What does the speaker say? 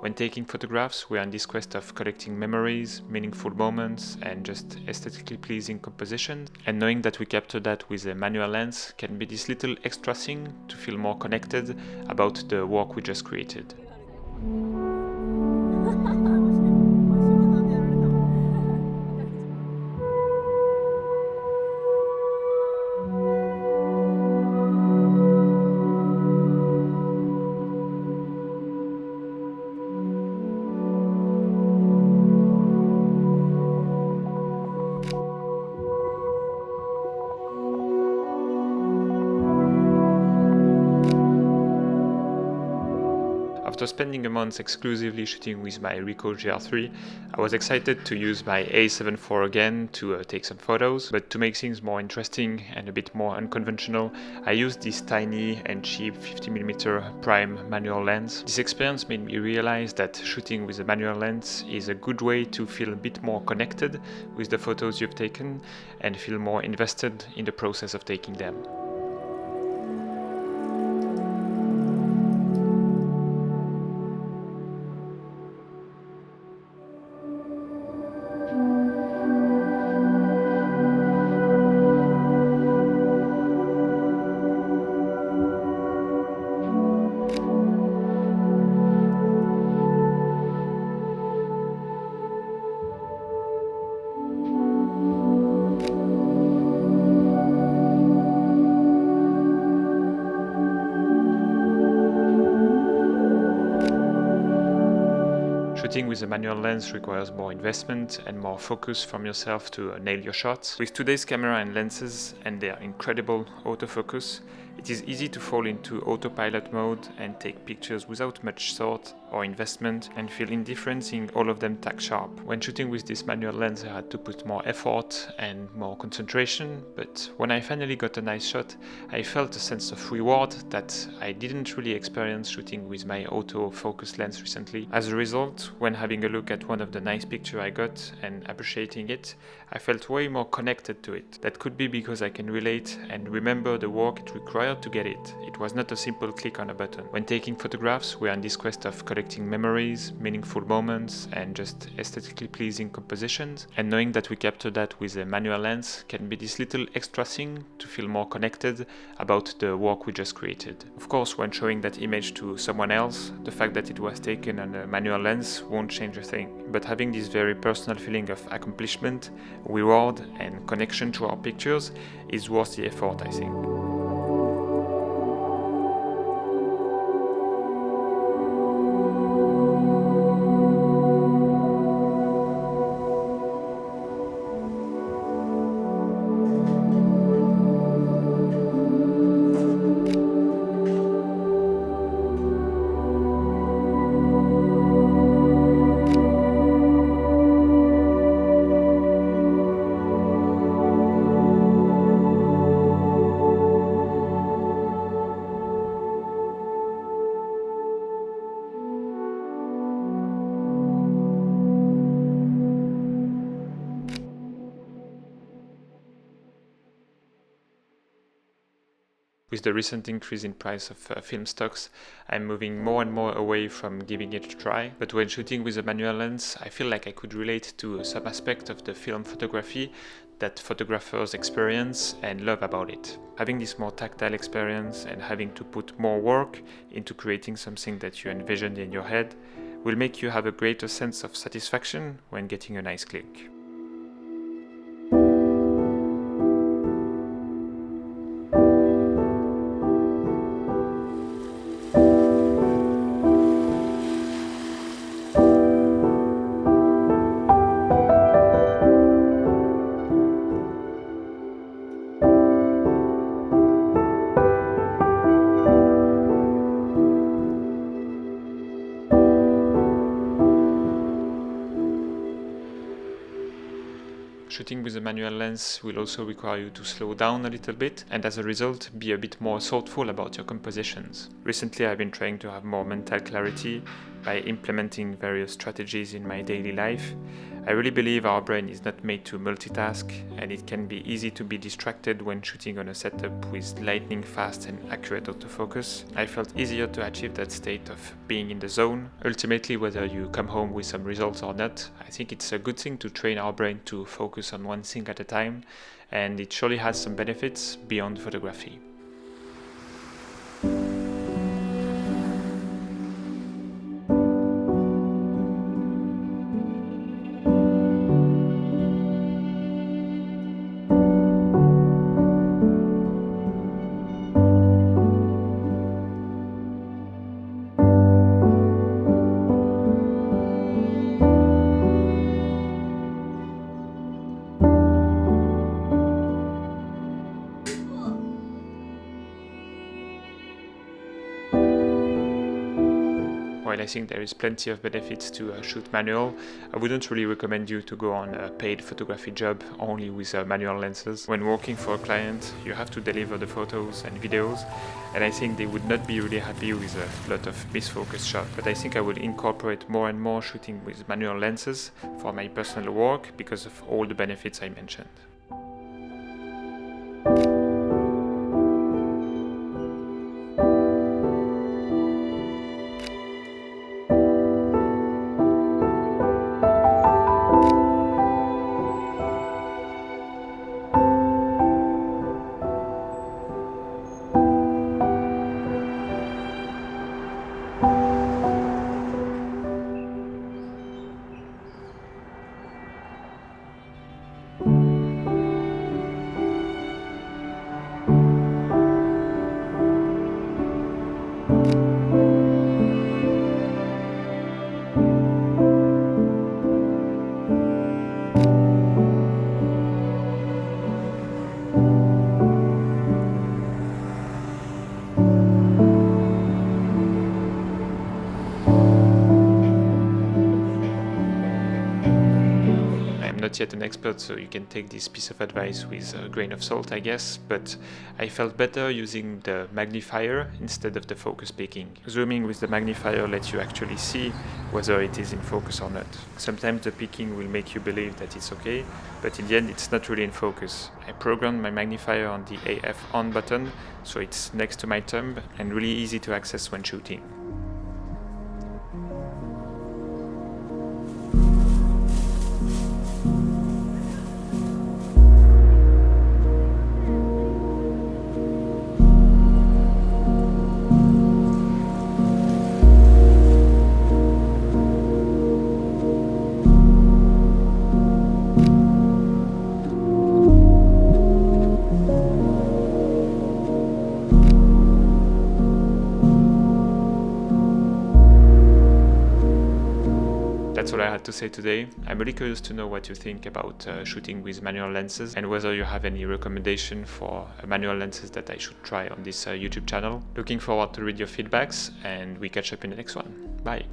When taking photographs, we are in this quest of collecting memories, meaningful moments, and just aesthetically pleasing compositions. And knowing that we capture that with a manual lens can be this little extra thing to feel more connected about the work we just created. After spending a month exclusively shooting with my Reconnect GR3, I was excited to use my A7IV again to take some photos, but to make things more interesting and a bit more unconventional, I used this tiny and cheap 50mm prime manual lens. This experience made me realize that shooting with a manual lens is a good way to feel a bit more connected with the photos you've taken and feel more invested in the process of taking them. Shooting with a manual lens requires more investment and more focus from yourself to nail your shots. With today's camera and lenses and their incredible autofocus, it is easy to fall into autopilot mode and take pictures without much thought or investment and feel indifferent seeing all of them tack sharp. When shooting with this manual lens, I had to put more effort and more concentration, but when I finally got a nice shot, I felt a sense of reward that I didn't really experience shooting with my autofocus lens recently. As a result, when having a look at one of the nice pictures I got and appreciating it, I felt way more connected to it. That could be because I can relate and remember the work it required to get it. It was not a simple click on a button. When taking photographs, we are in this quest of collecting memories, meaningful moments, and just aesthetically pleasing compositions. And knowing that we capture that with a manual lens can be this little extra thing to feel more connected about the work we just created. Of course, when showing that image to someone else, the fact that it was taken on a manual lens won't change a thing. But having this very personal feeling of accomplishment, reward, and connection to our pictures is worth the effort, I think. With the recent increase in price of film stocks, I'm moving more and more away from giving it a try. But when shooting with a manual lens, I feel like I could relate to some aspect of the film photography that photographers experience and love about it. Having this more tactile experience and having to put more work into creating something that you envisioned in your head will make you have a greater sense of satisfaction when getting a nice click. Shooting with a manual lens will also require you to slow down a little bit and as a result be a bit more thoughtful about your compositions. Recently I've been trying to have more mental clarity by implementing various strategies in my daily life. I really believe our brain is not made to multitask, and it can be easy to be distracted when shooting on a setup with lightning fast and accurate autofocus. I felt easier to achieve that state of being in the zone. Ultimately, whether you come home with some results or not, I think it's a good thing to train our brain to focus on one thing at a time, and it surely has some benefits beyond photography. While I think there is plenty of benefits to shoot manual, I wouldn't really recommend you to go on a paid photography job only with manual lenses. When working for a client, you have to deliver the photos and videos, and I think they would not be really happy with a lot of misfocused shots. But I think I will incorporate more and more shooting with manual lenses for my personal work because of all the benefits I mentioned. Not yet an expert, so you can take this piece of advice with a grain of salt, I guess, but I felt better using the magnifier instead of the focus peaking. Zooming with the magnifier lets you actually see whether it is in focus or not. Sometimes the peaking will make you believe that it's okay, but in the end it's not really in focus. I programmed my magnifier on the AF on button, so it's next to my thumb and really easy to access when shooting. That's all I had to say today. I'm really curious to know what you think about shooting with manual lenses and whether you have any recommendation for manual lenses that I should try on this YouTube channel. Looking forward to read your feedbacks, and we catch up in the next one. Bye!